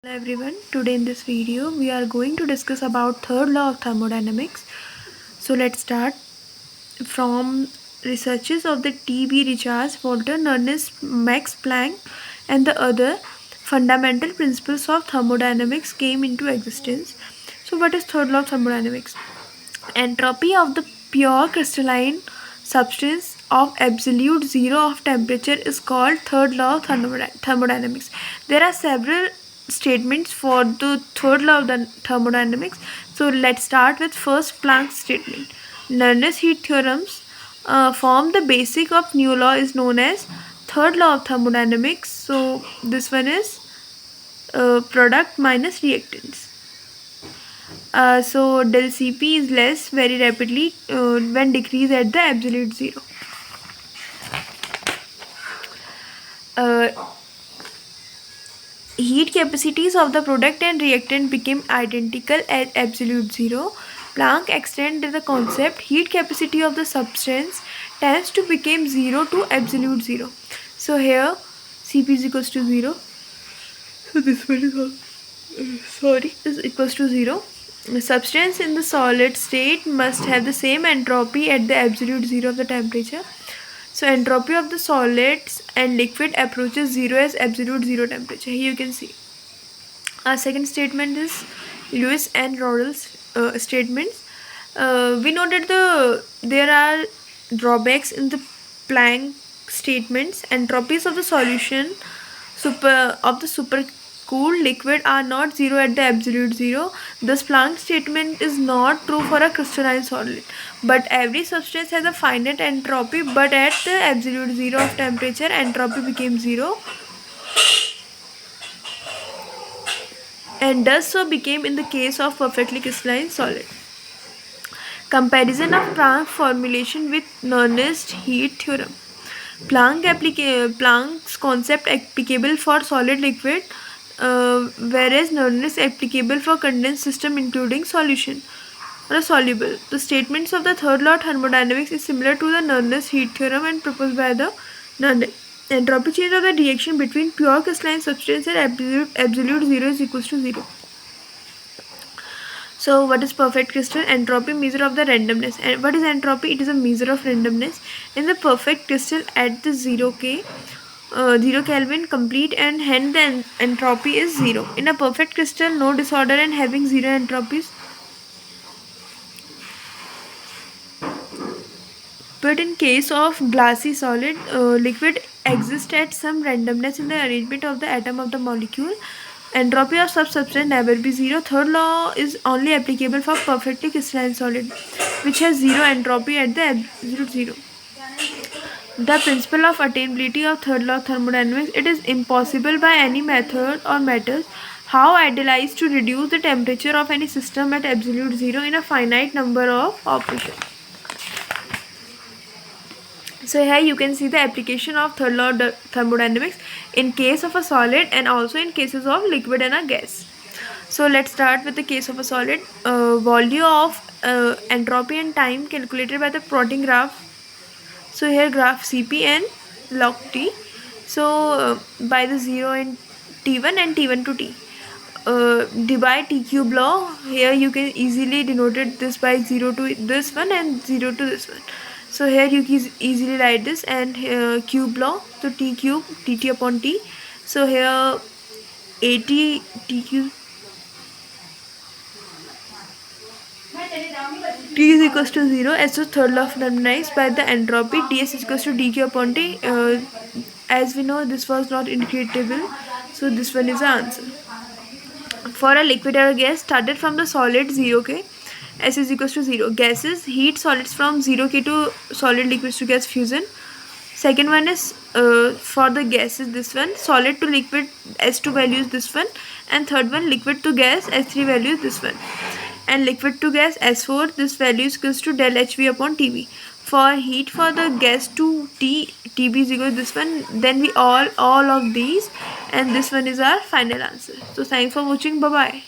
Hello everyone, today in this video we are going to discuss about third law of thermodynamics. So let's start from researches of the T.B. Richards, Walter Nernst, Max Planck and the other fundamental principles of thermodynamics came into existence. So what is third law of thermodynamics? Entropy of the pure crystalline substance of absolute zero of temperature is called third law of thermodynamics. There are several statements for the third law of the thermodynamics. So let's start with first Planck's statement. Nernst heat theorems form the basic of new law is known as third law of thermodynamics. So this one is product minus reactants. So del Cp is less very rapidly when decrease at the absolute zero. Heat capacities of the product and reactant became identical at absolute zero. Planck extended the concept heat capacity of the substance tends to become 0 to absolute 0. So here Cp is equals to 0. So this one is equals to 0. The substance in the solid state must have the same entropy at the absolute 0 of the temperature. So entropy of the solids and liquid approaches 0 as absolute 0 temperature. Here you can see. Our second statement is Lewis and Roddel's statements. We know that there are drawbacks in the Planck statements. Entropies of the solution of the supercooled liquid are not 0 at the absolute 0. Thus Planck statement is not true for a crystalline solid. But every substance has a finite entropy, but at the absolute 0 of temperature entropy becomes 0, and does so became in the case of perfectly crystalline solid. Comparison of Planck formulation with Nernst heat theorem. Planck's concept applicable for solid liquid, whereas Nernst applicable for condensed system including solution or a soluble. The statements of the third law of thermodynamics is similar to the Nernst heat theorem and proposed by the Nernst. Entropy change of the reaction between pure crystalline substance and absolute 0 is equals to 0. So what is perfect crystal? Entropy measure of the randomness. And what is entropy? It is a measure of randomness. In the perfect crystal at the 0 Kelvin complete, and hence the entropy is 0. In a perfect crystal, no disorder and having 0 entropies. But in case of glassy solid, liquid exists at some randomness in the arrangement of the atom of the molecule. Entropy of such substance never be 0. Third law is only applicable for perfectly crystalline solid, which has 0 entropy at the absolute 0. The principle of attainability of third law of thermodynamics. It is impossible by any method or methods how idealized to reduce the temperature of any system at absolute 0 in a finite number of operations. So here you can see the application of third law of thermodynamics in case of a solid and also in cases of liquid and a gas. So let's start with the case of a solid. Value of entropy and time calculated by the plotting graph. So here graph Cp and log T. So by the 0 in T1 and T1 to T. Divide T cube law. Here you can easily denote this by 0 to this one and 0 to this one. So here you can easily write this, and cube law, so T cube dt upon T. So here 80 T cube T is equals to 0 as the third law of thermodynamics by the entropy Ts is equals to dq upon T. As we know, this was not integrable, so this one is the answer. For a liquid or a gas started from the solid 0 K, S is equals to 0. Gases heat solids from 0 K to solid liquids to gas fusion. Second one is for the gases, this one, solid to liquid S2 value is this one, and third one liquid to gas S3 value is this one, and liquid to gas S4, this value is equals to del HV upon TV. For heat for the gas to T, TB is equal to this one. Then we all of these, and this one is our final answer. So thanks for watching. Bye bye.